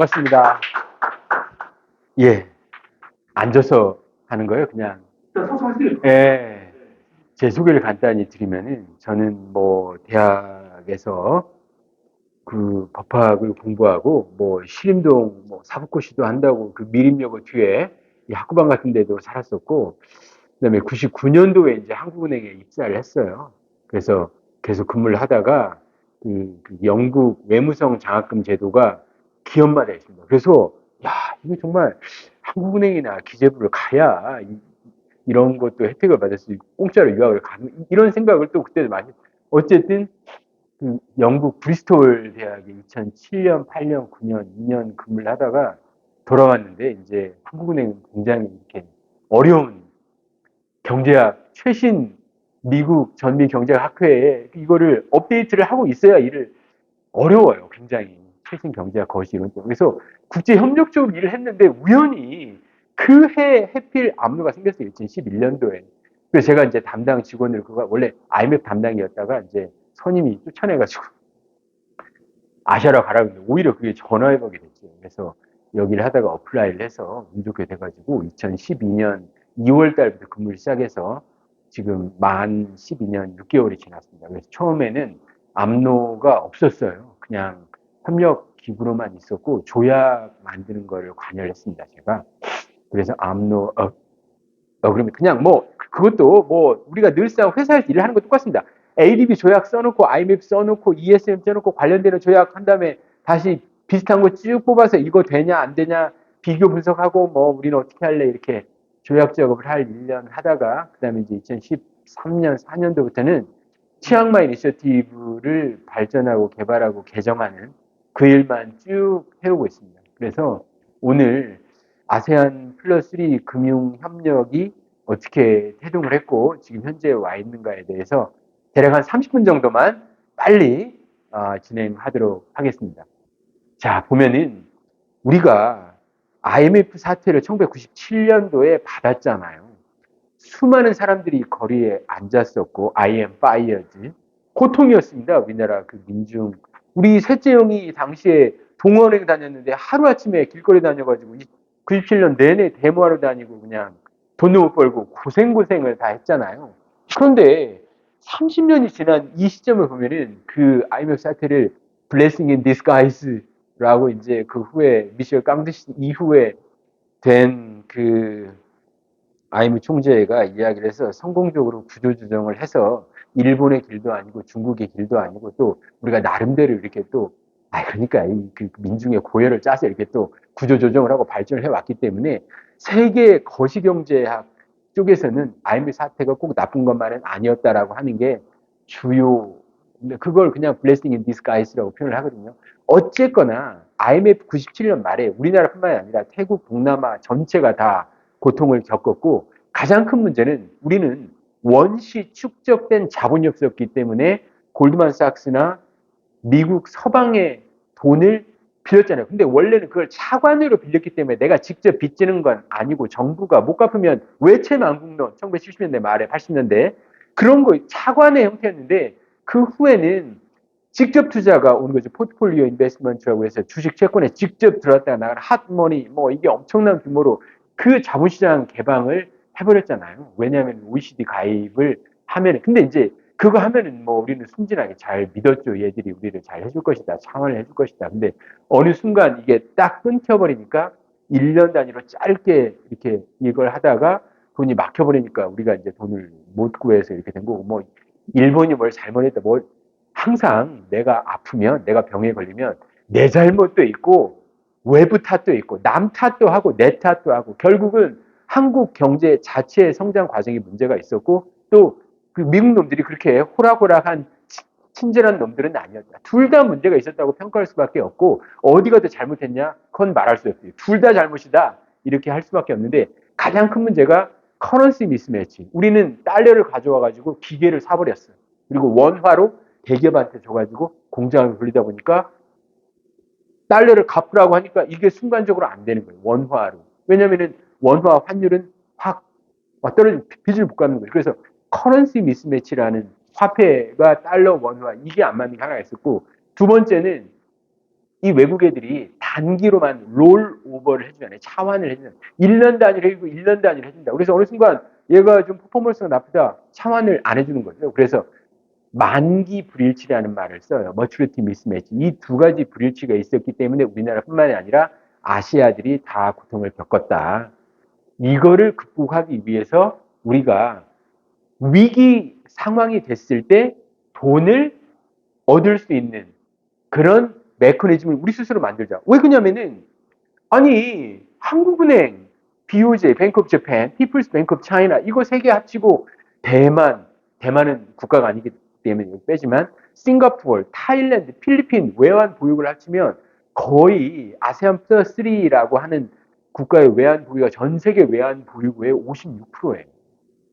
반갑습니다. 예, 앉아서 하는 거예요, 그냥. 예, 제 소개를 간단히 드리면은, 저는 뭐, 대학에서 그 법학을 공부하고, 뭐, 신림동 뭐 사법고시도 한다고 그 미림여고 뒤에 이 학구방 같은 데도 살았었고, 그 다음에 99년도에 이제 한국은행에 입사를 했어요. 그래서 계속 근무를 하다가, 그 영국 외무성 장학금 제도가 기업마다 있습니다. 그래서, 야, 이거 정말 한국은행이나 기재부를 가야 이런 것도 혜택을 받을 수 있고, 공짜로 유학을 가는, 이런 생각을 또 그때 많이, 어쨌든, 그 영국 브리스톨 대학에 2007년, 8년, 9년, 2년 근무를 하다가 돌아왔는데, 이제 한국은행은 굉장히 이렇게 어려운 경제학, 최신 미국 전미 경제학 학회에 이거를 업데이트를 하고 있어야 일을 어려워요. 굉장히. 최신 경제학 거시 이런 쪽. 그래서 국제 협력 쪽으로 일을 했는데 우연히 그 해 해필 압류가 생겼어요. 2011년도에. 그래서 제가 이제 담당 직원을 그거 원래 IMF 담당이었다가 이제 선임이 쫓아내가지고 아시아로 가라고 했는데 오히려 그게 전화위복이 됐죠. 그래서 여기를 하다가 어플라이를 해서 운 좋게 돼가지고 2012년 2월 달부터 근무를 시작해서 지금 만 12년 6개월이 지났습니다. 그래서 처음에는 압로가 없었어요. 그냥 협력 기구로만 있었고 조약 만드는 거를 관여를 했습니다. 제가. 그래서 압로, 그러면 그냥 뭐 그것도 뭐 우리가 늘상 회사에서 일을 하는 거 똑같습니다. ADB 조약 써놓고 IMF 써놓고 ESM 써놓고 관련되는 조약 한 다음에 다시 비슷한 거 쭉 뽑아서 이거 되냐 안 되냐 비교 분석하고 뭐 우리는 어떻게 할래 이렇게 조약 작업을 할 1년 하다가 그다음에 이제 2013년 4년도부터는 치앙마이 이니셔티브를 발전하고 개발하고 개정하는 그 일만 쭉 해오고 있습니다. 그래서 오늘 아세안 플러스 3 금융 협력이 어떻게 태동을 했고 지금 현재 와 있는가에 대해서 대략 한 30분 정도만 빨리 진행하도록 하겠습니다. 자, 보면은 우리가 IMF 사태를 1997년도에 받았잖아요. 수많은 사람들이 거리에 앉았었고 I am fired. 고통이었습니다. 우리나라 그 민중. 우리 셋째 형이 당시에 동원행 다녔는데 하루아침에 길거리 다녀가지고 97년 내내 데모하러 다니고 그냥 돈도 못 벌고 고생고생을 다 했잖아요. 그런데 30년이 지난 이 시점을 보면은 그 IMF 사태를 blessing in disguise라고 이제 그 후에 미셸 깡드시 이후에 된 그 아이무 총재가 이야기를 해서 성공적으로 구조조정을 해서 일본의 길도 아니고 중국의 길도 아니고 또 우리가 나름대로 이렇게 또 그러니까 그 민중의 고열을 짜서 이렇게 또 구조조정을 하고 발전을 해왔기 때문에 세계 거시경제학 쪽에서는 IMF 사태가 꼭 나쁜 것만은 아니었다라고 하는 게 주요. 근데 그걸 그냥 blessing in disguise라고 표현을 하거든요. 어쨌거나 IMF 97년 말에 우리나라뿐만 아니라 태국, 동남아 전체가 다 고통을 겪었고 가장 큰 문제는 우리는 원시 축적된 자본이 없었기 때문에 골드만삭스나 미국 서방의 돈을 빌렸잖아요. 근데 원래는 그걸 차관으로 빌렸기 때문에 내가 직접 빚지는 건 아니고 정부가 못 갚으면 외채만국론 1970년대 말에 80년대 그런 거 차관의 형태였는데 그 후에는 직접 투자가 오는 거죠. 포트폴리오 인베스트먼트라고 해서 주식 채권에 직접 들어갔다가 나가는 핫머니 뭐 이게 엄청난 규모로 그 자본시장 개방을 해버렸잖아요. 왜냐하면 OECD 가입을 하면 근데 이제 그거 하면은 뭐 우리는 순진하게 잘 믿었죠. 얘들이 우리를 잘 해줄 것이다. 창원을 해줄 것이다. 근데 어느 순간 이게 딱 끊겨버리니까 1년 단위로 짧게 이렇게 이걸 하다가 돈이 막혀버리니까 우리가 이제 돈을 못 구해서 이렇게 된 거고 뭐 일본이 뭘 잘못했다. 뭐 항상 내가 아프면 내가 병에 걸리면 내 잘못도 있고 외부 탓도 있고 남 탓도 하고 내 탓도 하고 결국은 한국 경제 자체의 성장 과정에 문제가 있었고 또 그 미국 놈들이 그렇게 호락호락한 친절한 놈들은 아니었다. 둘 다 문제가 있었다고 평가할 수밖에 없고 어디가 더 잘못했냐? 그건 말할 수 없어요. 둘 다 잘못이다. 이렇게 할 수밖에 없는데 가장 큰 문제가 커런시 미스매치. 우리는 달러를 가져와 가지고 기계를 사버렸어요. 그리고 원화로 대기업한테 줘가지고 공장을 돌리다 보니까 달러를 갚으라고 하니까 이게 순간적으로 안 되는 거예요. 원화로. 왜냐면은 원화 환율은 확 떨어지면 빚을 못 갚는 거예요. 그래서 커런시 미스매치라는 화폐가 달러 원화 이게 안 맞는 게 하나가 있었고 두 번째는 이 외국 애들이 단기로만 롤 오버를 해주잖아요. 차환을 해주잖아요. 1년 단위로 해주고 1년 단위로 해준다. 그래서 어느 순간 얘가 좀 퍼포먼스가 나쁘다. 차환을 안 해주는 거죠. 그래서 만기 불일치라는 말을 써요. 머추리티 미스매치. 이 두 가지 불일치가 있었기 때문에 우리나라뿐만이 아니라 아시아들이 다 고통을 겪었다. 이거를 극복하기 위해서 우리가 위기 상황이 됐을 때 돈을 얻을 수 있는 그런 메커니즘을 우리 스스로 만들자. 왜 그러냐면은 아니 한국은행, BOJ, 뱅크 오브 재팬, 피플스 뱅크 오브 차이나 이거 세 개 합치고 대만은 국가가 아니기 때문에 빼지만 싱가포르, 타일랜드, 필리핀 외환 보유고를 합치면 거의 아세안 플러스 3라고 하는 국가의 외환 보유가 전 세계 외환 보유고의 56%예요.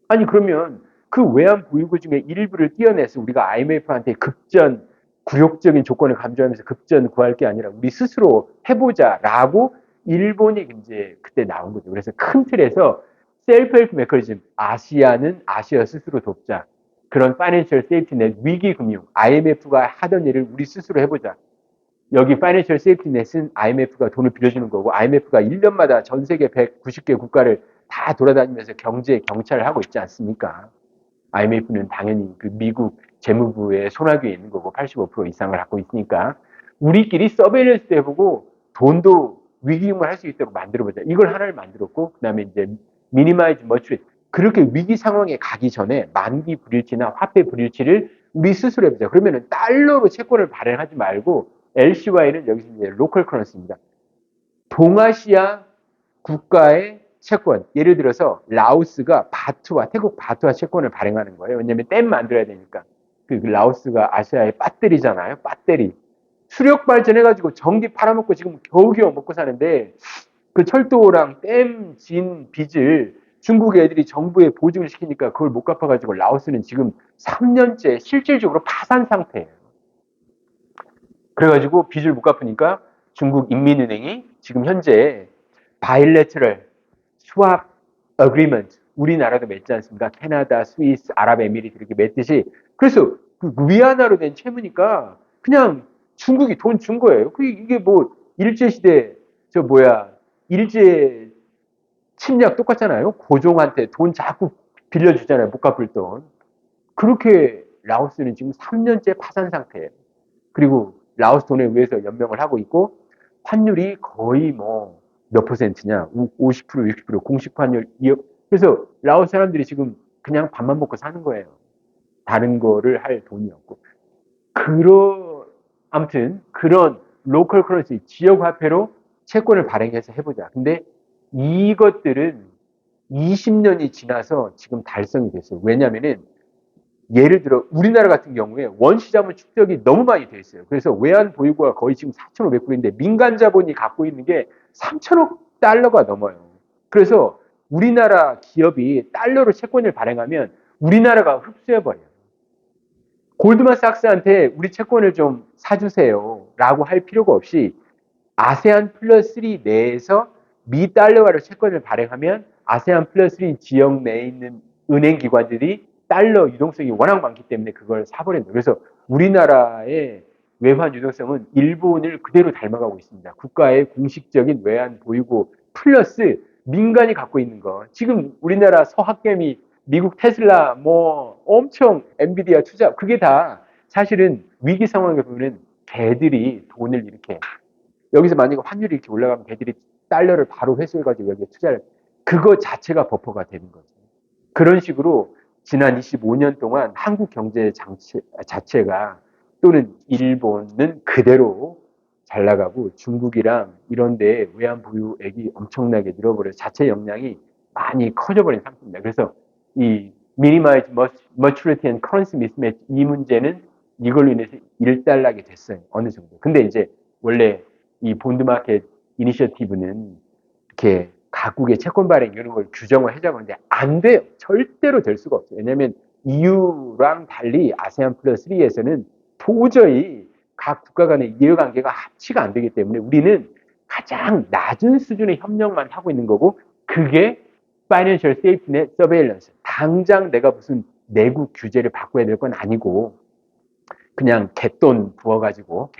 아니 그러면 그 외환 보유고 중에 일부를 떼어내서 우리가 IMF한테 굴욕적인 조건을 감조하면서 급전 구할 게 아니라 우리 스스로 해보자라고 일본이 이제 그때 나온 거죠. 그래서 큰 틀에서 셀프-헬프 메커니즘, 아시아는 아시아 스스로 돕자. 그런 파이낸셜 세이프티넷, 위기금융, IMF가 하던 일을 우리 스스로 해보자. 여기 파이낸셜 세이프티넷은 IMF가 돈을 빌려주는 거고 IMF가 1년마다 전 세계 190개 국가를 다 돌아다니면서 경제 경찰을 하고 있지 않습니까? IMF는 당연히 그 미국 재무부의 손아귀에 있는 거고 85% 이상을 갖고 있으니까 우리끼리 서베일런스도 해보고 돈도 위기금을 할 수 있도록 만들어보자. 이걸 하나를 만들었고 그다음에 이제 미니마이즈 머추리 그렇게 위기 상황에 가기 전에 만기 불일치나 화폐 불일치를 우리 스스로 해보자. 그러면은 달러로 채권을 발행하지 말고 LCY는 여기서 이제 로컬 커런시입니다. 동아시아 국가의 채권, 예를 들어서 라오스가 태국 바트와 채권을 발행하는 거예요. 왜냐하면 댐 만들어야 되니까. 그 라오스가 아시아의 배터리잖아요. 배터리. 수력 발전해가지고 전기 팔아먹고 지금 겨우겨우 먹고 사는데 그 철도랑 댐 진 빚을 중국 애들이 정부에 보증을 시키니까 그걸 못 갚아가지고 라오스는 지금 3년째 실질적으로 파산 상태예요. 그래가지고 빚을 못 갚으니까 중국 인민은행이 지금 현재 바일레트럴 스왑 어그리먼트 우리나라도 맺지 않습니까? 캐나다, 스위스, 아랍에미리트 이렇게 맺듯이 그래서 그 위안화로 된 채무니까 그냥 중국이 돈 준 거예요. 이게 뭐 일제시대 일제 침략 똑같잖아요. 고종한테 돈 자꾸 빌려주잖아요. 못 갚을 돈. 그렇게 라오스는 지금 3년째 파산 상태예요. 그리고 라오스 돈에 의해서 연명을 하고 있고 환율이 거의 뭐 몇 퍼센트냐 50% 60% 공식 환율 그래서 라오스 사람들이 지금 그냥 밥만 먹고 사는 거예요. 다른 거를 할 돈이 없고 아무튼 그런 로컬 커런시 지역 화폐로 채권을 발행해서 해보자. 근데 이것들은 20년이 지나서 지금 달성이 됐어요. 왜냐면은 예를 들어 우리나라 같은 경우에 원시자본 축적이 너무 많이 돼 있어요. 그래서 외환 보유고가 거의 지금 4,500불인데 민간 자본이 갖고 있는 게 3천억 달러가 넘어요. 그래서 우리나라 기업이 달러로 채권을 발행하면 우리나라가 흡수해버려요. 골드만삭스한테 우리 채권을 좀 사주세요 라고 할 필요가 없이 아세안 플러스 3 내에서 미 달러화로 채권을 발행하면 아세안 플러스 3 지역 내에 있는 은행 기관들이 달러 유동성이 워낙 많기 때문에 그걸 사버린다. 그래서 우리나라의 외환 유동성은 일본을 그대로 닮아가고 있습니다. 국가의 공식적인 외환 보유고 플러스 민간이 갖고 있는 거. 지금 우리나라 서학개미, 미국 테슬라, 뭐 엄청 엔비디아 투자 그게 다 사실은 위기 상황에 보면 걔들이 돈을 이렇게 여기서 만약에 환율이 이렇게 올라가면 걔들이 달러를 바로 회수해가지고 여기에 투자를 그거 자체가 버퍼가 되는 거죠. 그런 식으로 지난 25년 동안 한국 경제 자체가 또는 일본은 그대로 잘 나가고 중국이랑 이런 데 외환 보유액이 엄청나게 늘어버려서 자체 역량이 많이 커져버린 상태입니다. 그래서 이 minimize maturity and currency mismatch 이 문제는 이걸로 인해서 일단락이 됐어요. 어느 정도. 근데 이제 원래 이 본드마켓 이니셔티브는 이렇게 각국의 채권 발행 이런 걸 규정을 하자고 하는데 안 돼요. 절대로 될 수가 없어요. 왜냐하면 EU랑 달리 아세안 플러스 3에서는 도저히 각 국가 간의 이해관계가 합치가 안 되기 때문에 우리는 가장 낮은 수준의 협력만 하고 있는 거고 그게 파이낸셜 세이프넷 서베일런스. 당장 내가 무슨 내국 규제를 바꿔야 될 건 아니고 그냥 갯돈 부어가지고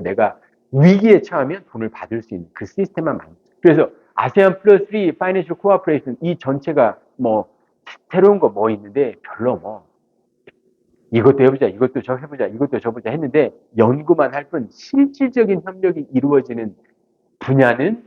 내가 위기에 처하면 돈을 받을 수 있는 그 시스템만 만들어요. 그래서 아세안 플러스 3 파이낸셜 코어퍼레이션 이 전체가 뭐 새로운 거 뭐 있는데 별로 뭐 이것도 해보자, 이것도 저 해보자, 이것도 저보자 했는데 연구만 할 뿐 실질적인 협력이 이루어지는 분야는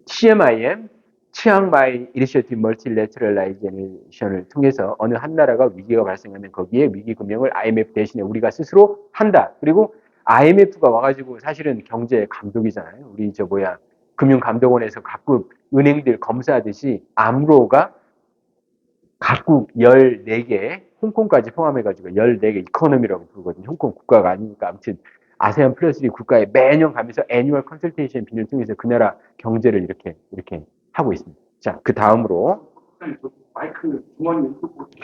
CMIM, 치앙마이 이니셔티브 멀티래터럴라이제이션을 통해서 어느 한 나라가 위기가 발생하면 거기에 위기 금융을 IMF 대신에 우리가 스스로 한다. 그리고 IMF가 와가지고 사실은 경제 감독이잖아요. 우리 금융감독원에서 각국 은행들 검사하듯이 암로가 각국 14개, 홍콩까지 포함해가지고 14개 이코노미라고 부르거든요. 홍콩 국가가 아니니까. 아무튼 아세안 플러스 3 국가에 매년 가면서 애니얼 컨설테이션 비를 통해서 그 나라 경제를 이렇게 하고 있습니다. 자, 그 다음으로. 마이크 주머니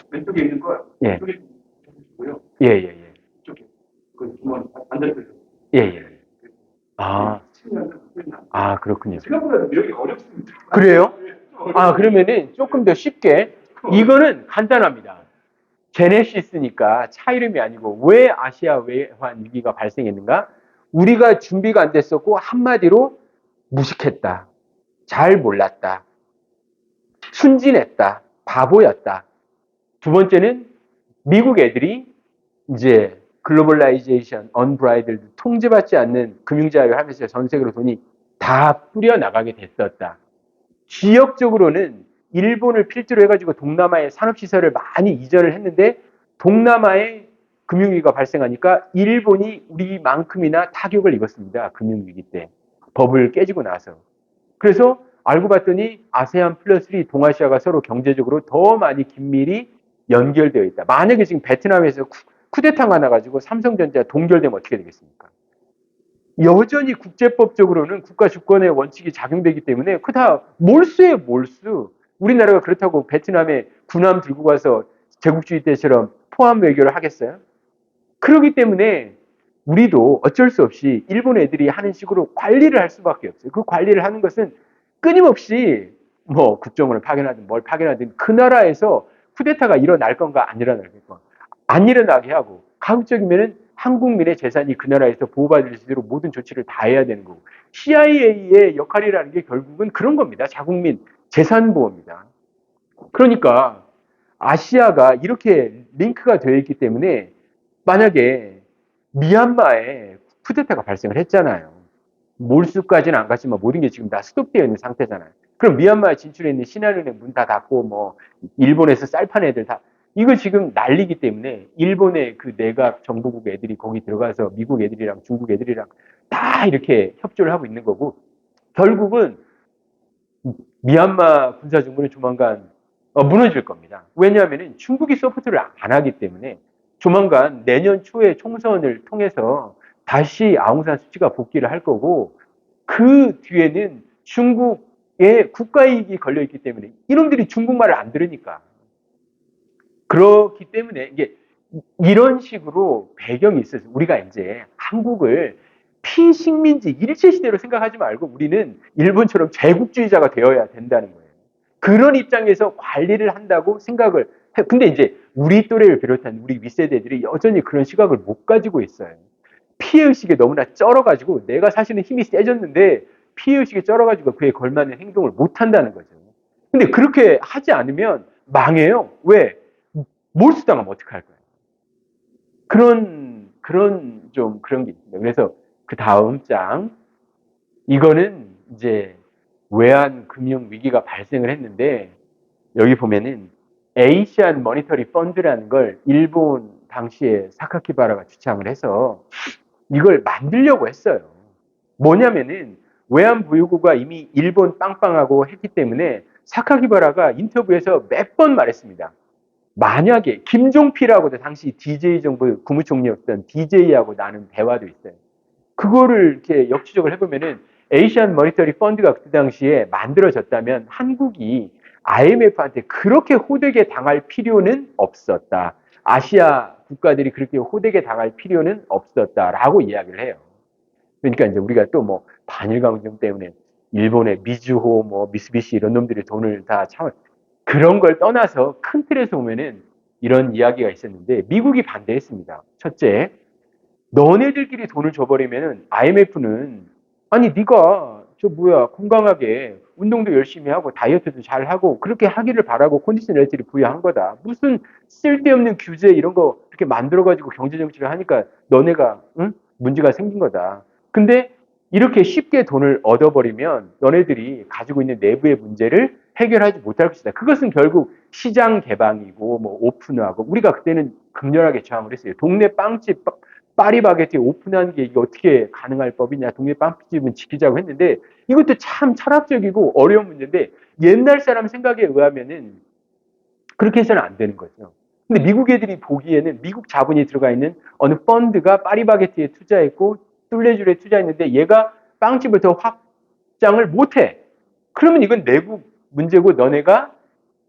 왼쪽에 있는 거 예. 이쪽에 주시고요. 예, 예, 예. 이쪽에 그 주머니 반대쪽에. 예, 예. 그렇군요. 생각보다 여기 어렵습니다. 그래요? 그러면은 조금 더 쉽게. 이거는 간단합니다. 제네시스니까 차 이름이 아니고 왜 아시아 외환 위기가 발생했는가? 우리가 준비가 안 됐었고 한마디로 무식했다. 잘 몰랐다. 순진했다. 바보였다. 두 번째는 미국 애들이 이제 글로벌라이제이션, 언브라이들드 통제받지 않는 금융자유 하면서 전 세계로 돈이 다 뿌려나가게 됐었다. 지역적으로는 일본을 필두로 해가지고 동남아의 산업시설을 많이 이전을 했는데 동남아에 금융위기가 발생하니까 일본이 우리만큼이나 타격을 입었습니다. 금융위기 때. 버블 깨지고 나서. 그래서 알고 봤더니 아세안 플러스 3 동아시아가 서로 경제적으로 더 많이 긴밀히 연결되어 있다. 만약에 지금 베트남에서 쿠데타가 나가지고 삼성전자 동결되면 어떻게 되겠습니까? 여전히 국제법적으로는 국가 주권의 원칙이 작용되기 때문에 그다 몰수예요, 몰수. 우리나라가 그렇다고 베트남에 군함 들고 가서 제국주의 때처럼 포함 외교를 하겠어요? 그렇기 때문에 우리도 어쩔 수 없이 일본 애들이 하는 식으로 관리를 할 수밖에 없어요. 그 관리를 하는 것은 끊임없이 뭐 국정원을 파견하든 뭘 파견하든 그 나라에서 쿠데타가 일어날 건가 안 일어날 건가 안 일어나게 하고 가급적이면은 한국민의 재산이 그 나라에서 보호받을 수 있도록 모든 조치를 다 해야 되는 거고 CIA의 역할이라는 게 결국은 그런 겁니다. 자국민 재산 보호입니다. 그러니까 아시아가 이렇게 링크가 되어 있기 때문에 만약에 미얀마에 쿠데타가 발생을 했잖아요. 몰수까지는 안 갔지만 모든 게 지금 다 스톱되어 있는 상태잖아요. 그럼 미얀마에 진출해 있는 신한은행 문 다 닫고 뭐 일본에서 쌀판 애들 다 이거 지금 난리기 때문에 일본의 그 내각 정보국 애들이 거기 들어가서 미국 애들이랑 중국 애들이랑 다 이렇게 협조를 하고 있는 거고 결국은 미얀마 군사정부는 조만간 무너질 겁니다. 왜냐하면 중국이 서포트를 안 하기 때문에 조만간 내년 초에 총선을 통해서 다시 아웅산 수치가 복귀를 할 거고 그 뒤에는 중국의 국가이익이 걸려있기 때문에 이놈들이 중국말을 안 들으니까 그렇기 때문에 이게 이런 식으로 배경이 있어서 우리가 이제 한국을 피식민지 일제시대로 생각하지 말고 우리는 일본처럼 제국주의자가 되어야 된다는 거예요. 그런 입장에서 관리를 한다고 생각을 해요. 근데 이제 우리 또래를 비롯한 우리 윗세대들이 여전히 그런 시각을 못 가지고 있어요. 피해의식에 너무나 쩔어가지고 내가 사실은 힘이 세졌는데 피해의식에 쩔어가지고 그에 걸맞는 행동을 못 한다는 거죠. 근데 그렇게 하지 않으면 망해요. 왜? 몰수당하면 어떡할 거예요? 그런 게 있습니다. 그래서 그 다음 장, 이거는 이제 외환 금융 위기가 발생을 했는데, 여기 보면은 에이시안 모니터리 펀드라는 걸 일본 당시에 사카키바라가 주창을 해서 이걸 만들려고 했어요. 뭐냐면은 외환보유고가 이미 일본 빵빵하고 했기 때문에 사카키바라가 인터뷰에서 몇 번 말했습니다. 만약에 김종필하고도 당시 DJ 정부 국무총리였던 DJ하고 나눈 대화도 있어요. 그거를 이렇게 역추적을 해보면은 에이시안 머니터리 펀드가 그때 당시에 만들어졌다면 한국이 IMF한테 그렇게 호되게 당할 필요는 없었다. 아시아 국가들이 그렇게 호되게 당할 필요는 없었다라고 이야기를 해요. 그러니까 이제 우리가 또 뭐 반일 강점 때문에 일본의 미즈호, 뭐 미쓰비시 이런 놈들이 돈을 다 참 그런 걸 떠나서 큰 틀에서 보면은 이런 이야기가 있었는데 미국이 반대했습니다. 첫째, 너네들끼리 돈을 줘버리면은 IMF는 아니 네가 저 뭐야 건강하게 운동도 열심히 하고 다이어트도 잘 하고 그렇게 하기를 바라고 컨디셔널티를 부여한 거다. 무슨 쓸데없는 규제 이런 거 이렇게 만들어가지고 경제 정책을 하니까 너네가 응? 문제가 생긴 거다. 근데 이렇게 쉽게 돈을 얻어버리면 너네들이 가지고 있는 내부의 문제를 해결하지 못할 것이다. 그것은 결국 시장 개방이고 뭐 오픈하고 우리가 그때는 극렬하게 저항을 했어요. 동네 빵집 파리바게트에 오픈한 게 이게 어떻게 가능할 법이냐. 동네 빵집은 지키자고 했는데 이것도 참 철학적이고 어려운 문제인데 옛날 사람 생각에 의하면은 그렇게 해서는 안 되는 거죠. 근데 미국 애들이 보기에는 미국 자본이 들어가 있는 어느 펀드가 파리바게트에 투자했고 뚫레줄에 투자했는데 얘가 빵집을 더 확장을 못해. 그러면 이건 내국 문제고 너네가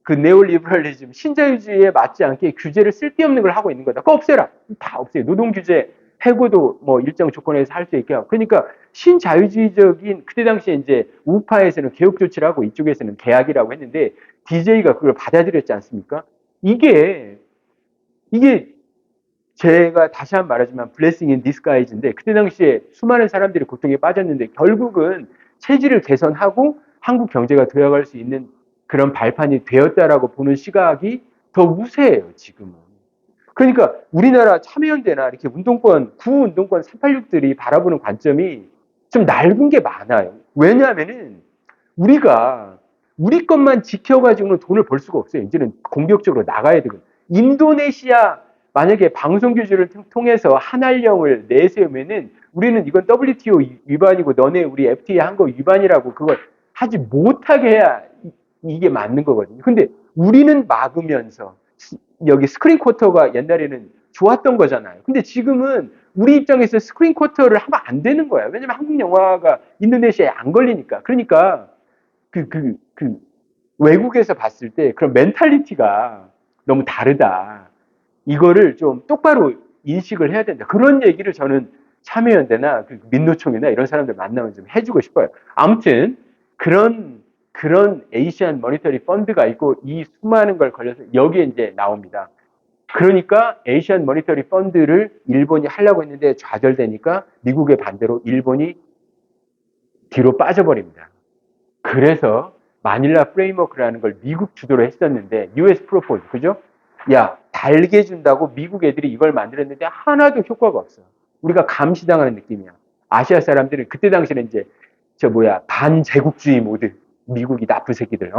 그 네오리버럴리즘 신자유주의에 맞지 않게 규제를 쓸데없는 걸 하고 있는 거다. 그거 없애라. 다 없애요. 노동 규제 해고도 뭐 일정 조건에서 할 수 있게 하고. 그러니까 신자유주의적인 그때 당시에 이제 우파에서는 개혁 조치를 하고 이쪽에서는 개혁이라고 했는데 DJ가 그걸 받아들였지 않습니까? 이게 제가 다시 한번 말하지만 블레싱 인 디스가이즈인데 그때 당시에 수많은 사람들이 고통에 빠졌는데 결국은 체질을 개선하고 한국 경제가 되어갈 수 있는 그런 발판이 되었다라고 보는 시각이 더 우세해요, 지금은. 그러니까 우리나라 참여연대나 이렇게 운동권, 구운동권 386들이 바라보는 관점이 좀 낡은 게 많아요. 왜냐하면은 우리가 우리 것만 지켜가지고는 돈을 벌 수가 없어요. 이제는 공격적으로 나가야 되거든요. 인도네시아 만약에 방송 규제를 통해서 한알령을 내세우면은 우리는 이건 WTO 위반이고 너네 우리 FTA 한 거 위반이라고 그걸 하지 못하게 해야 이게 맞는 거거든요. 근데 우리는 막으면서 여기 스크린 쿼터가 옛날에는 좋았던 거잖아요. 근데 지금은 우리 입장에서 스크린 쿼터를 하면 안 되는 거예요. 왜냐면 한국 영화가 인도네시아에 안 걸리니까. 그러니까 그 외국에서 봤을 때 그런 멘탈리티가 너무 다르다. 이거를 좀 똑바로 인식을 해야 된다. 그런 얘기를 저는 참여연대나 그 민노총이나 이런 사람들 만나면 좀 해주고 싶어요. 아무튼 그런 에이시안 모니터리 펀드가 있고 이 수많은 걸 걸려서 여기에 이제 나옵니다. 그러니까 에이시안 모니터리 펀드를 일본이 하려고 했는데 좌절되니까 미국의 반대로 일본이 뒤로 빠져버립니다. 그래서 마닐라 프레임워크라는 걸 미국 주도로 했었는데 US 프로포즈 그죠? 야 달게 준다고 미국 애들이 이걸 만들었는데 하나도 효과가 없어. 우리가 감시당하는 느낌이야. 아시아 사람들은 그때 당시에는 이제 저 뭐야 반제국주의 모드 미국이 나쁜 새끼들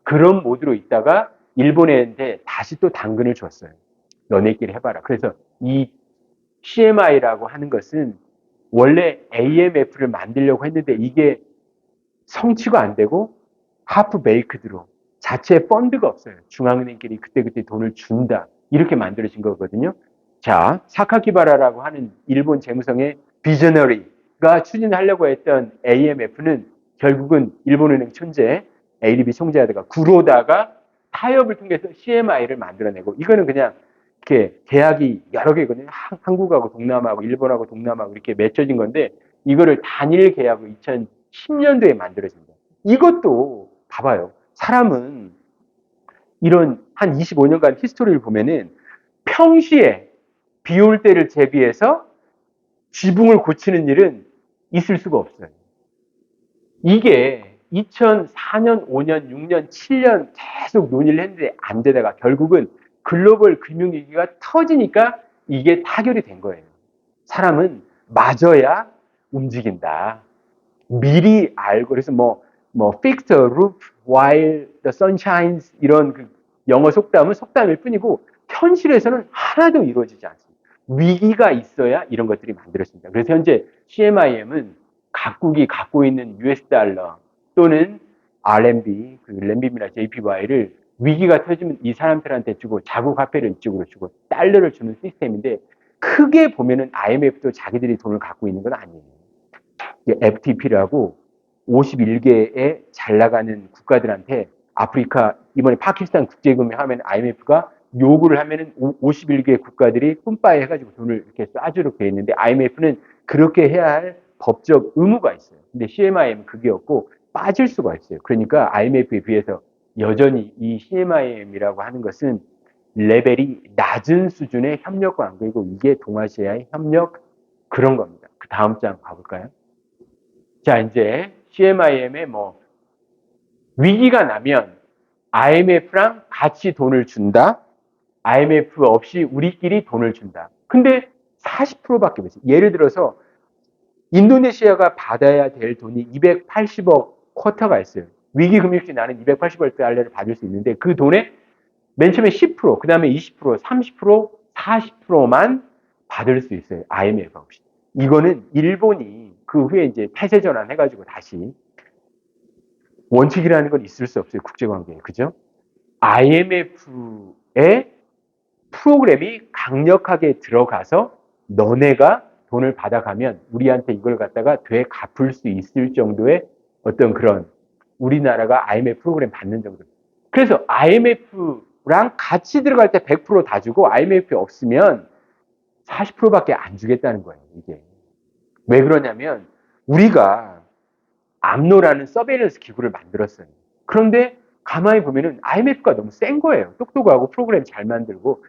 그런 모드로 있다가 일본한테 다시 또 당근을 줬어요. 너네끼리 해봐라. 그래서 이 CMI라고 하는 것은 원래 AMF를 만들려고 했는데 이게 성취가 안 되고 하프 베이크드로 자체 펀드가 없어요. 중앙은행끼리 그때그때 돈을 준다. 이렇게 만들어진 거거든요. 자, 사카키바라라고 하는 일본 재무성의 비저너리가 추진하려고 했던 AMF는 결국은 일본은행 총재 ADB 총재하다가 구로다가 타협을 통해서 CMI를 만들어내고 이거는 그냥 이렇게 계약이 여러 개거든요. 한국하고 동남아하고 일본하고 동남아하고 이렇게 맺혀진 건데 이거를 단일 계약으로 2010년도에 만들어집니다. 이것도 봐봐요. 사람은 이런 한 25년간 히스토리를 보면은 평시에 비 올 때를 대비해서 지붕을 고치는 일은 있을 수가 없어요. 이게 2004년, 5년, 6년, 7년 계속 논의를 했는데 안 되다가 결국은 글로벌 금융위기가 터지니까 이게 타결이 된 거예요. 사람은 맞아야 움직인다. 미리 알고 그래서 fix the roof while the sun shines 이런 그 영어 속담은 속담일 뿐이고 현실에서는 하나도 이루어지지 않습니다. 위기가 있어야 이런 것들이 만들어집니다. 그래서 현재 CMIM은 각국이 갖고 있는 US 달러 또는 RMB, 그 램비미나 JPY를 위기가 터지면 이 사람들한테 주고 자국 화폐를 이쪽으로 주고 달러를 주는 시스템인데 크게 보면은 IMF도 자기들이 돈을 갖고 있는 건 아니에요. FTP라고 51개의 잘 나가는 국가들한테 아프리카 이번에 파키스탄 국제금융 하면 IMF가 요구를 하면은 51개 국가들이 뿜빠이 해가지고 돈을 이렇게 쏴주도록 돼 있는데 IMF는 그렇게 해야 할 법적 의무가 있어요. 근데 CMIM은 그게 없고 빠질 수가 있어요. 그러니까 IMF에 비해서 여전히 이 CMIM이라고 하는 것은 레벨이 낮은 수준의 협력 관계이고 이게 동아시아의 협력 그런 겁니다. 그 다음 장 가볼까요? 자, 이제 CMIM에 뭐 위기가 나면 IMF랑 같이 돈을 준다. IMF 없이 우리끼리 돈을 준다. 근데 40%밖에 못 써요. 예를 들어서 인도네시아가 받아야 될 돈이 280억 쿼터가 있어요. 위기 금융시 나는 280억 달러를 받을 수 있는데 그 돈의 맨 처음에 10%, 그 다음에 20%, 30%, 40%만 받을 수 있어요. IMF 없이. 이거는 일본이 그 후에 이제 폐쇄 전환해가지고 다시 원칙이라는 건 있을 수 없어요. 국제관계에. 그죠? IMF의 프로그램이 강력하게 들어가서 너네가 돈을 받아가면 우리한테 이걸 갖다가 되갚을 수 있을 정도의 어떤 그런 우리나라가 IMF 프로그램 받는 정도. 그래서 IMF랑 같이 들어갈 때 100%다 주고 IMF 없으면 40%밖에 안 주겠다는 거예요, 이게. 왜 그러냐면 우리가 암노라는 서베일런스 기구를 만들었어요. 그런데 가만히 보면은 IMF가 너무 센 거예요. 똑똑하고 프로그램 잘 만들고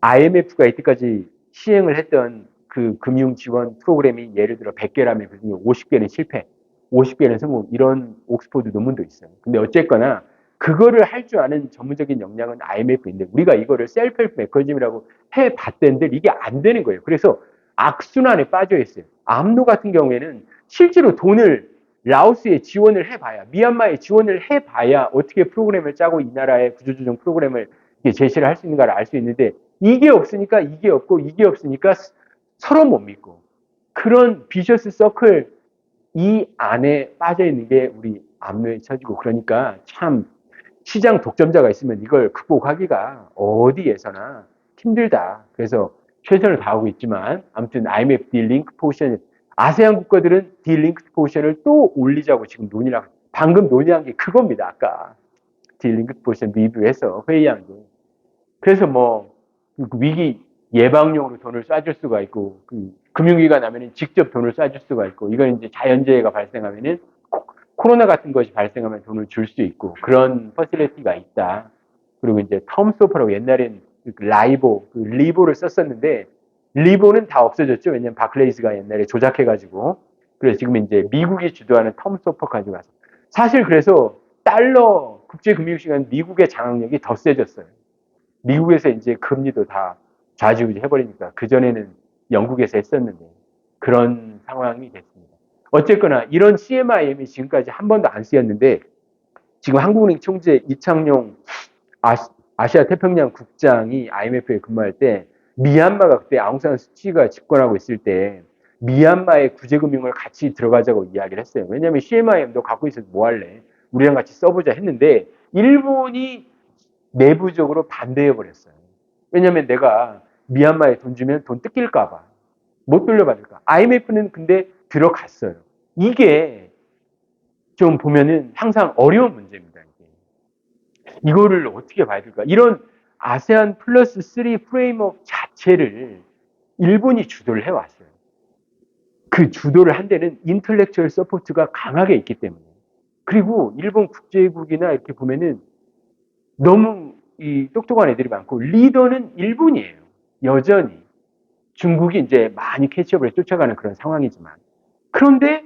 IMF가 이때까지 시행을 했던 그 금융 지원 프로그램이 예를 들어 100개라면 그중에 50개는 실패, 50개는 성공 이런 옥스퍼드 논문도 있어요. 근데 어쨌거나 그거를 할 줄 아는 전문적인 역량은 IMF인데 우리가 이거를 셀프 헬프 메커니즘이라고 해봤던데 이게 안 되는 거예요. 그래서 악순환에 빠져 있어요. 암노 같은 경우에는 실제로 돈을 라오스에 지원을 해봐야, 미얀마에 지원을 해봐야 어떻게 프로그램을 짜고 이 나라의 구조조정 프로그램을 제시를 할 수 있는가를 알 수 있는데 이게 없으니까 이게 없고 이게 없으니까 서로 못 믿고 그런 비셔스 서클 이 안에 빠져 있는 게 우리 암노에 처지고 그러니까 참 시장 독점자가 있으면 이걸 극복하기가 어디에서나 힘들다. 그래서 최선을 다하고 있지만 아무튼 IMF 딜링크 포션 아세안 국가들은 딜링크 포션을 또 올리자고 지금 논의를 하고 방금 논의한 게 그겁니다. 아까 딜링크 포션 리뷰해서 회의한 게. 그래서 뭐 위기 예방용으로 돈을 쏴줄 수가 있고 금융위기가 나면 직접 돈을 쏴줄 수가 있고 이건 이제 자연재해가 발생하면은 코로나 같은 것이 발생하면 돈을 줄 수 있고 그런 퍼실리티가 있다. 그리고 이제 텀스토퍼라고 옛날엔 라이보, 리보를 썼었는데 리보는 다 없어졌죠. 왜냐면 바클레이스가 옛날에 조작해가지고 그래서 지금 이제 미국이 주도하는 텀스토퍼 가져가서 사실 그래서 달러 국제금융시장 미국의 장악력이 더 세졌어요. 미국에서 이제 금리도 다 좌지우지 해버리니까 그전에는 영국에서 했었는데 그런 상황이 됐습니다. 어쨌거나 이런 CMIM이 지금까지 한 번도 안 쓰였는데 지금 한국은행 총재 이창용 아시아 태평양 국장이 IMF에 근무할 때 미얀마가 그때 아웅산 수치가 집권하고 있을 때 미얀마의 구제금융을 같이 들어가자고 이야기를 했어요. 왜냐하면 CMIM도 갖고 있어서 뭐 할래? 우리랑 같이 써보자 했는데 일본이 내부적으로 반대해 버렸어요. 왜냐하면 내가 미얀마에 돈 주면 돈 뜯길까 봐. 못 돌려받을까. IMF는 근데 들어갔어요. 이게 좀 보면은 항상 어려운 문제입니다. 이거를 어떻게 봐야 될까? 이런 아세안 플러스 3 프레임워크 자체를 일본이 주도를 해왔어요. 그 주도를 한 데는 인텔렉츄얼 서포트가 강하게 있기 때문에. 그리고 일본 국제국이나 이렇게 보면은 너무 이 똑똑한 애들이 많고 리더는 일본이에요. 여전히. 중국이 이제 많이 캐치업을 쫓아가는 그런 상황이지만. 그런데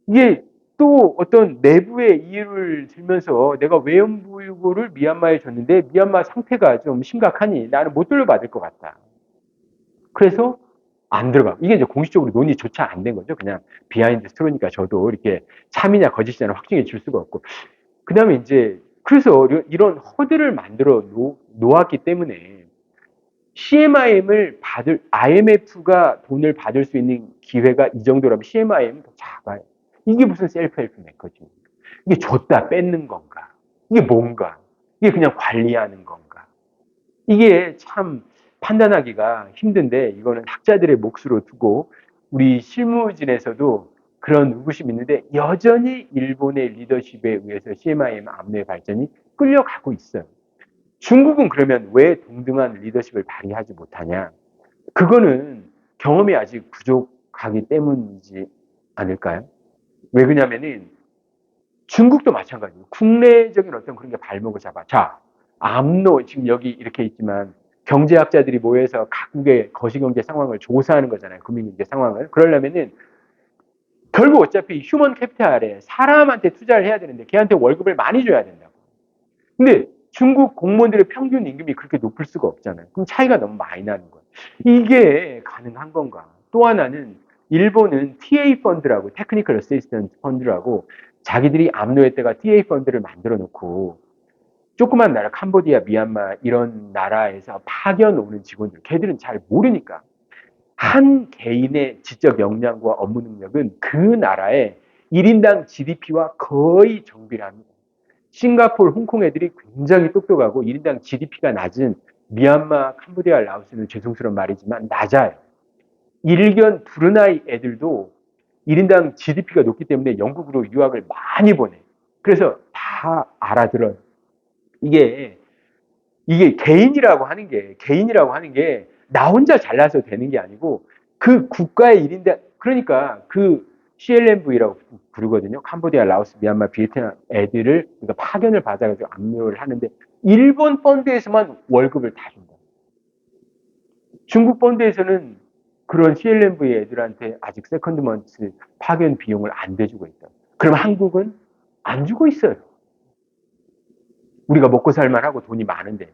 이게 또 어떤 내부의 이유를 들면서 내가 외연부유고를 미얀마에 줬는데 미얀마 상태가 좀 심각하니 나는 못 돌려받을 것 같다. 그래서 안 들어가. 이게 이제 공식적으로 논의조차 안 된 거죠. 그냥 비하인드 스토리니까 저도 이렇게 참이냐 거짓이냐는 확증해 줄 수가 없고. 그 다음에 이제 그래서 이런 허들을 만들어 놓았기 때문에 CMIM을 받을, IMF가 돈을 받을 수 있는 기회가 이 정도라면 CMIM은 더 작아요. 이게 무슨 셀프 헬프 메커니즘입니까? 이게 줬다 뺏는 건가? 이게 뭔가? 이게 그냥 관리하는 건가? 이게 참 판단하기가 힘든데 이거는 학자들의 몫으로 두고 우리 실무진에서도 그런 의구심이 있는데 여전히 일본의 리더십에 의해서 CMIM 암내 발전이 끌려가고 있어요. 중국은 그러면 왜 동등한 리더십을 발휘하지 못하냐? 그거는 경험이 아직 부족하기 때문이지 않을까요? 왜 그러냐면은 중국도 마찬가지예요. 국내적인 어떤 그런 게 발목을 잡아. 자, 암로 지금 여기 이렇게 있지만 경제학자들이 모여서 각국의 거시경제 상황을 조사하는 거잖아요. 금융경제 상황을. 그러려면은 결국 어차피 휴먼 캐피탈에 사람한테 투자를 해야 되는데 걔한테 월급을 많이 줘야 된다고. 근데 중국 공무원들의 평균 임금이 그렇게 높을 수가 없잖아요. 그럼 차이가 너무 많이 나는 거예요. 이게 가능한 건가? 또 하나는 일본은 TA 펀드라고 테크니컬 어시스턴트 펀드라고 자기들이 압류했다가 TA 펀드를 만들어 놓고 조그만 나라 캄보디아, 미얀마 이런 나라에서 파견 오는 직원들 걔들은 잘 모르니까 한 개인의 지적 역량과 업무 능력은 그 나라의 1인당 GDP와 거의 정비례합니다. 싱가포르, 홍콩 애들이 굉장히 똑똑하고 1인당 GDP가 낮은 미얀마, 캄보디아, 라오스는 죄송스러운 말이지만 낮아요. 일견 브루나이 애들도 1인당 GDP가 높기 때문에 영국으로 유학을 많이 보내. 그래서 다 알아들어요. 이게 개인이라고 하는 게 나 혼자 잘나서 되는 게 아니고 그 국가의 일인데 그러니까 그 CLMV라고 부르거든요. 캄보디아, 라오스, 미얀마, 비에트남 애들을 그러니까 파견을 받아가지고 압류를 하는데 일본 펀드에서만 월급을 다 준다. 중국 펀드에서는 그런 CLMV 애들한테 아직 세컨드 먼트 파견 비용을 안 대주고 있다. 그럼 한국은 안 주고 있어요. 우리가 먹고 살만하고 돈이 많은데.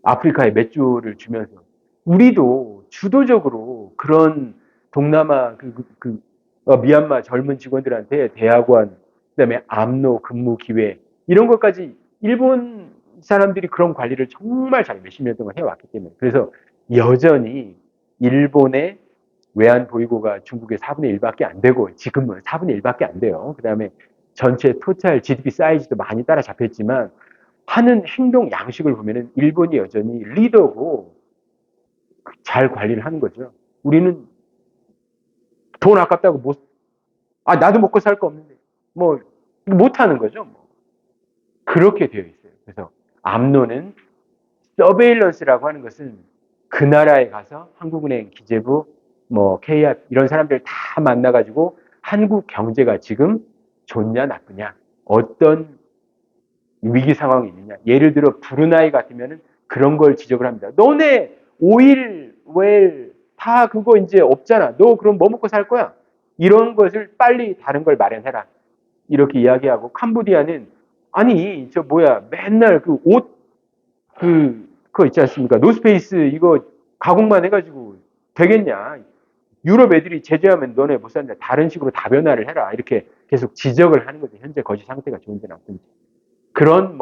아프리카에 몇 주를 주면서 우리도 주도적으로 그런 동남아 미얀마 젊은 직원들한테 대학원 그다음에 암로 근무 기회 이런 것까지 일본 사람들이 그런 관리를 정말 잘 몇십 년 동안 해왔기 때문에 그래서 여전히 일본의 외환 보유고가 중국의 4분의 1밖에 안 되고 지금은 4분의 1밖에 안 돼요. 그다음에 전체 토탈 GDP 사이즈도 많이 따라잡혔지만 하는 행동 양식을 보면은 일본이 여전히 리더고 잘 관리를 하는 거죠. 우리는 돈 아깝다고 나도 먹고 살 거 없는데 못 하는 거죠. 그렇게 되어 있어요. 그래서 압로는 서베일런스라고 하는 것은 그 나라에 가서 한국은행, 기재부, KR 이런 사람들 다 만나가지고 한국 경제가 지금 좋냐 나쁘냐 어떤 위기 상황이 있느냐. 예를 들어 브루나이 같으면은 그런 걸 지적을 합니다. 너네 오일, 웰, 다 그거 이제 없잖아. 너 그럼 뭐 먹고 살 거야? 이런 것을 빨리 다른 걸 마련해라. 이렇게 이야기하고 캄보디아는 아니 맨날 그 옷 그거 있지 않습니까? 노스페이스 이거 가공만 해가지고 되겠냐? 유럽 애들이 제재하면 너네 못 산다. 다른 식으로 다변화를 해라. 이렇게 계속 지적을 하는 거죠. 현재 거시 상태가 좋은지 나쁜지. 그런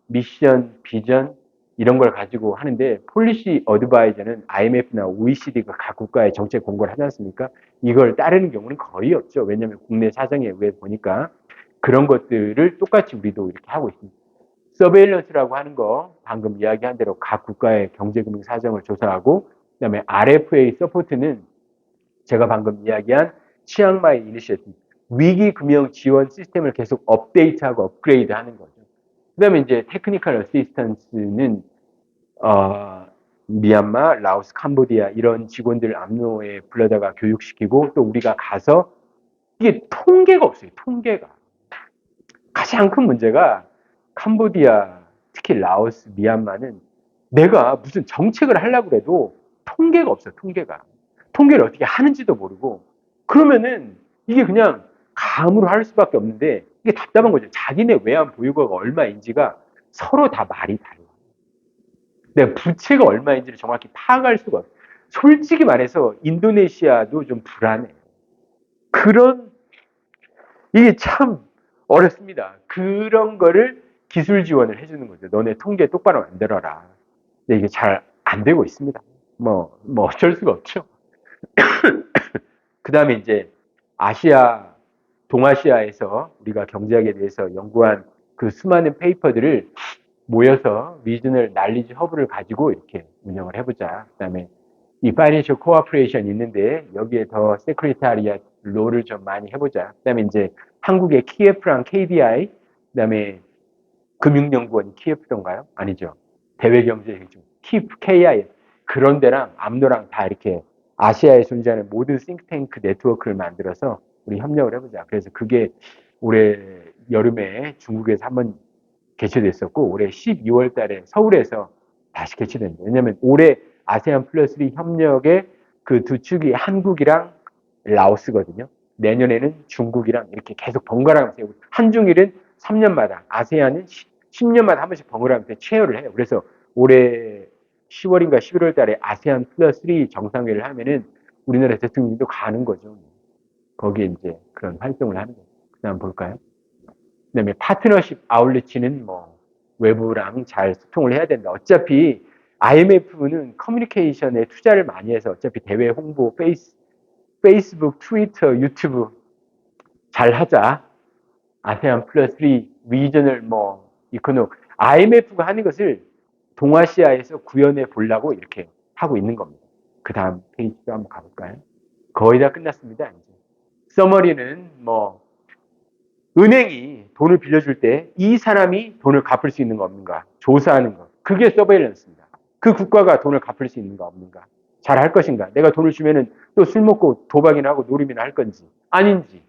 미션, 비전 이런 걸 가지고 하는데 폴리시 어드바이저는 IMF나 OECD가 각 국가의 정책 공고를 하지 않습니까? 이걸 따르는 경우는 거의 없죠. 왜냐하면 국내 사정에 의해 보니까 그런 것들을 똑같이 우리도 이렇게 하고 있습니다. 서베일런스라고 하는 거 방금 이야기한 대로 각 국가의 경제금융 사정을 조사하고 그다음에 RFA 서포트는 제가 방금 이야기한 치앙마이 이니셔티브 위기 금융 지원 시스템을 계속 업데이트하고 업그레이드하는 거죠. 그다음에 이제 테크니컬 어시스턴스는 미얀마, 라오스, 캄보디아 이런 직원들 압로에 불러다가 교육시키고 또 우리가 가서 이게 통계가 없어요. 통계가 가장 큰 문제가 캄보디아 특히 라오스, 미얀마는 내가 무슨 정책을 하려고 해도 통계가 없어요. 통계를 어떻게 하는지도 모르고 그러면은 이게 그냥 감으로 할 수밖에 없는데 이게 답답한 거죠. 자기네 외환 보유고가 얼마인지가 서로 다 말이 달라. 내가 부채가 얼마인지를 정확히 파악할 수가 없어요. 솔직히 말해서 인도네시아도 좀 불안해요. 이게 참 어렵습니다. 그런 거를 기술 지원을 해주는 거죠. 너네 통계 똑바로 만들어라. 근데 이게 잘 안 되고 있습니다. 어쩔 수가 없죠. 그 다음에 이제 동아시아에서 우리가 경제학에 대해서 연구한 그 수많은 페이퍼들을 모여서 리저널 날리지 허브를 가지고 이렇게 운영을 해보자. 그 다음에 이 파이낸셜 코어퍼레이션 있는데 여기에 더 세크리타리아 롤을 좀 많이 해보자. 그 다음에 이제 한국의 KF랑 KDI, 그 다음에 금융연구원이 KF던가요? 아니죠. 대외경제협정, KIF 그런 데랑 암노랑 다 이렇게 아시아에 존재하는 모든 싱크탱크 네트워크를 만들어서 우리 협력을 해보자. 그래서 그게 올해 여름에 중국에서 한번 개최됐었고 올해 12월 달에 서울에서 다시 개최됩니다. 왜냐하면 올해 아세안 플러스 3 협력의 그 두 축이 한국이랑 라오스거든요. 내년에는 중국이랑 이렇게 계속 번갈아 가면서 한중일은 3년마다, 아세안은 10년마다 한 번씩 번갈아 가면서 체어를 해요. 그래서 올해 10월인가 11월 달에 아세안 플러스 3 정상회를 하면은 우리나라 대통령도 가는 거죠. 거기에 이제 그런 활동을 하는 거죠. 그 다음 볼까요? 그 다음에 파트너십 아울리치는 뭐 외부랑 잘 소통을 해야 된다. 어차피 IMF는 커뮤니케이션에 투자를 많이 해서 어차피 대외 홍보, 페이스북, 트위터, 유튜브 잘 하자. 아세안 플러스 3 리저널 뭐 이코노 IMF가 하는 것을 동아시아에서 구현해 보려고 이렇게 하고 있는 겁니다. 그 다음 페이지도 한번 가볼까요? 거의 다 끝났습니다. 이제. 서머리는 뭐 은행이 돈을 빌려줄 때 이 사람이 돈을 갚을 수 있는 거 없는가 조사하는 것. 그게 서베일런스입니다. 그 국가가 돈을 갚을 수 있는가 없는가. 잘 할 것인가. 내가 돈을 주면은 또 술 먹고 도박이나 하고 노름이나 할 건지 아닌지.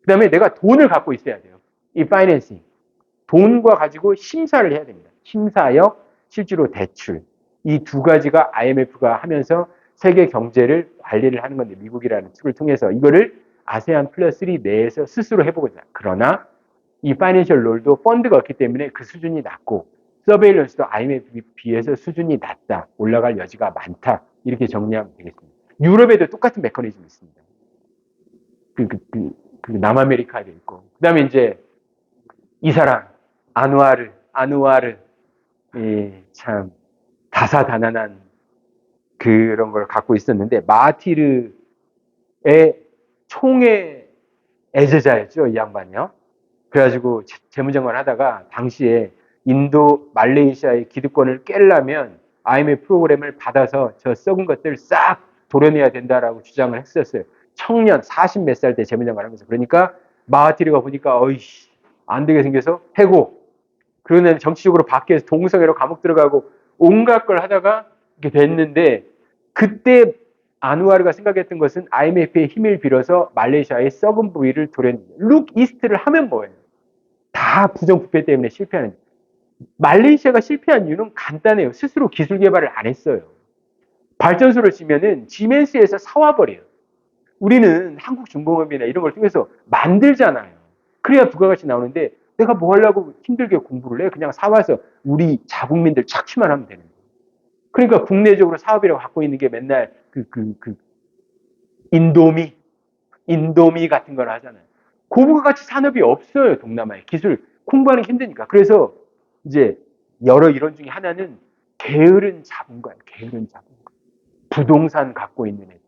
그 다음에 내가 돈을 갖고 있어야 돼요. 이 파이낸싱. 돈과 가지고 심사를 해야 됩니다. 심사역, 실제로 대출. 이 두 가지가 IMF가 하면서 세계 경제를 관리를 하는 건데 미국이라는 툴을 통해서 이거를 아세안 플러스 3 내에서 스스로 해보고자. 그러나 이 파이낸셜 롤도 펀드가 없기 때문에 그 수준이 낮고 서베일런스도 IMF에 비해서 수준이 낮다. 올라갈 여지가 많다. 이렇게 정리하면 되겠습니다. 유럽에도 똑같은 메커니즘이 있습니다. 그 남아메리카에도 있고. 그 다음에 이제 이 사람, 아누아르, 참 다사다난한 그런 걸 갖고 있었는데, 마하티르의 총의 애제자였죠, 이 양반이요. 그래가지고 재무장관 하다가 당시에 인도, 말레이시아의 기득권을 깨려면 IMF 프로그램을 받아서 저 썩은 것들 싹 도려내야 된다라고 주장을 했었어요. 청년 40 몇 살 때 재무장관 하면서. 그러니까 마하티르가 보니까 어이씨 안 되게 생겨서 해고. 그러면 정치적으로 밖에서 동성애로 감옥 들어가고 온갖 걸 하다가 이렇게 됐는데 그때 아누아르가 생각했던 것은 IMF의 힘을 빌어서 말레이시아의 썩은 부위를 도려내는 룩 이스트를 하면 뭐예요? 다 부정부패 때문에 실패하는. 말레이시아가 실패한 이유는 간단해요. 스스로 기술 개발을 안 했어요. 발전소를 지면은 지멘스에서 사와 버려요. 우리는 한국중공업이나 이런 걸 통해서 만들잖아요. 그래야 부가가치 나오는데 내가 뭐 하려고 힘들게 공부를 해? 그냥 사와서 우리 자국민들 착취만 하면 되는 거예요. 그러니까 국내적으로 사업이라고 갖고 있는 게 맨날 인도미 같은 걸 하잖아요. 고부가가치 산업이 없어요, 동남아에. 기술 공부하는 게 힘드니까. 그래서 이제 여러 이론 중에 하나는 게으른 자본가예요. 게으른 자본가. 부동산 갖고 있는 애들.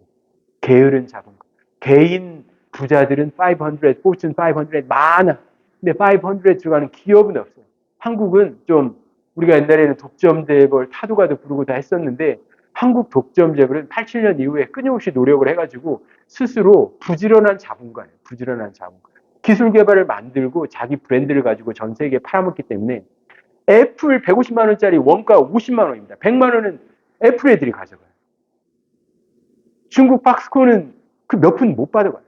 게으른 자본가. 개인 부자들은 500, 포춘 500 많아. 근데 500 들어가는 기업은 없어요. 한국은 좀 우리가 옛날에는 독점재벌 타도가도 부르고 다 했었는데 한국 독점재벌은 87년 이후에 끊임없이 노력을 해가지고 스스로 부지런한 자본가예요. 부지런한 자본가. 기술 개발을 만들고 자기 브랜드를 가지고 전 세계에 팔아먹기 때문에 애플 150만 원짜리 원가 50만 원입니다. 100만 원은 애플 애들이 가져가요. 중국 박스콘은 그 몇 푼 못 받아가요.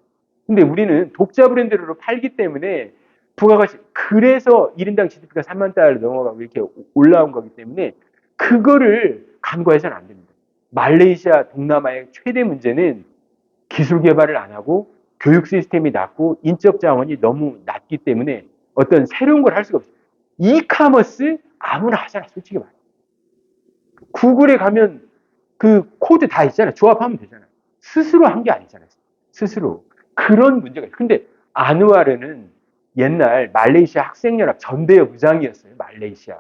근데 우리는 독자 브랜드로 팔기 때문에 부가가치, 그래서 1인당 GDP가 3만 달러 넘어가고 이렇게 올라온 거기 때문에 그거를 간과해서는 안 됩니다. 말레이시아 동남아의 최대 문제는 기술 개발을 안 하고 교육 시스템이 낮고 인적 자원이 너무 낮기 때문에 어떤 새로운 걸 할 수가 없어요. 이카머스 아무나 하잖아, 솔직히 말해. 구글에 가면 그 코드 다 있잖아요. 조합하면 되잖아요. 스스로 한 게 아니잖아요. 스스로. 그런 문제가 있어요. 근데 아누아르는 옛날 말레이시아 학생연합 전대협 의장이었어요. 말레이시아.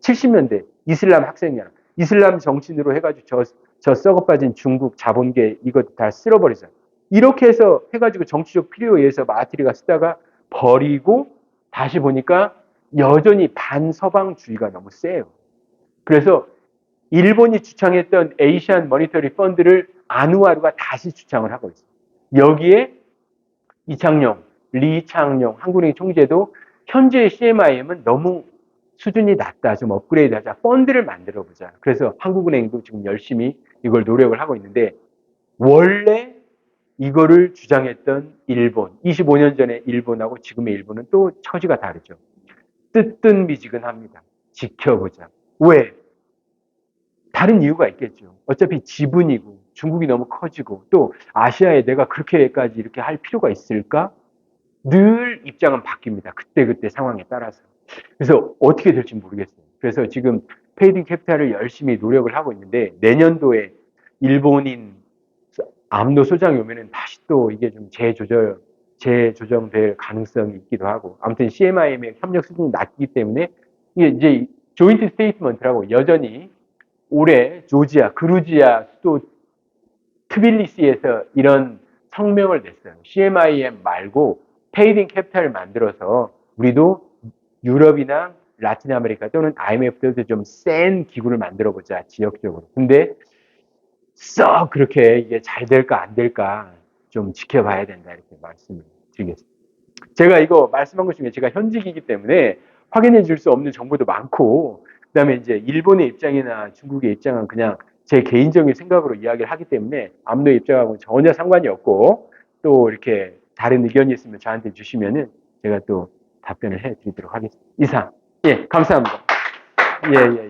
70년대 이슬람 학생연합. 이슬람 정신으로 해가지고 저 썩어 빠진 중국 자본계 이거 다 쓸어버리잖아요. 이렇게 해서 해가지고 정치적 필요에 의해서 마하티르가 쓰다가 버리고 다시 보니까 여전히 반서방주의가 너무 세요. 그래서 일본이 주창했던 에이시안 머니터리 펀드를 아누아르가 다시 주창을 하고 있어요. 여기에 이창용, 리창용 한국은행 총재도 현재 CMIM은 너무 수준이 낮다. 좀 업그레이드 하자. 펀드를 만들어 보자. 그래서 한국은행도 지금 열심히 이걸 노력을 하고 있는데 원래 이거를 주장했던 일본, 25년 전에 일본하고 지금의 일본은 또 처지가 다르죠. 뜨뜻미지근합니다. 지켜보자. 왜? 다른 이유가 있겠죠. 어차피 지분이고 중국이 너무 커지고 또 아시아에 내가 그렇게까지 이렇게 할 필요가 있을까? 늘 입장은 바뀝니다. 그때그때 상황에 따라서. 그래서 어떻게 될지 모르겠어요. 그래서 지금 페이딩 캐피탈을 열심히 노력을 하고 있는데 내년도에 일본인 암노 소장이 오면은 다시 또 이게 좀 재조정될 가능성이 있기도 하고 아무튼 CMIM의 협력 수준이 낮기 때문에 이게 이제 조인트 스테이트먼트라고 여전히 올해 조지아, 그루지아 또 트빌리시에서 이런 성명을 냈어요. CMIM 말고 페이딩 캐피탈을 만들어서 우리도 유럽이나 라틴 아메리카 또는 IMF도 좀 센 기구를 만들어 보자 지역적으로. 근데 썩 그렇게 이게 잘 될까 안 될까 좀 지켜봐야 된다 이렇게 말씀을 드리겠습니다. 제가 이거 말씀한 것 중에 제가 현직이기 때문에 확인해 줄 수 없는 정보도 많고 그다음에 이제 일본의 입장이나 중국의 입장은 그냥 제 개인적인 생각으로 이야기를 하기 때문에 암노의 입장하고는 전혀 상관이 없고 또 이렇게 다른 의견이 있으면 저한테 주시면은 제가 또 답변을 해 드리도록 하겠습니다. 이상. 예, 감사합니다. 예, 예, 예.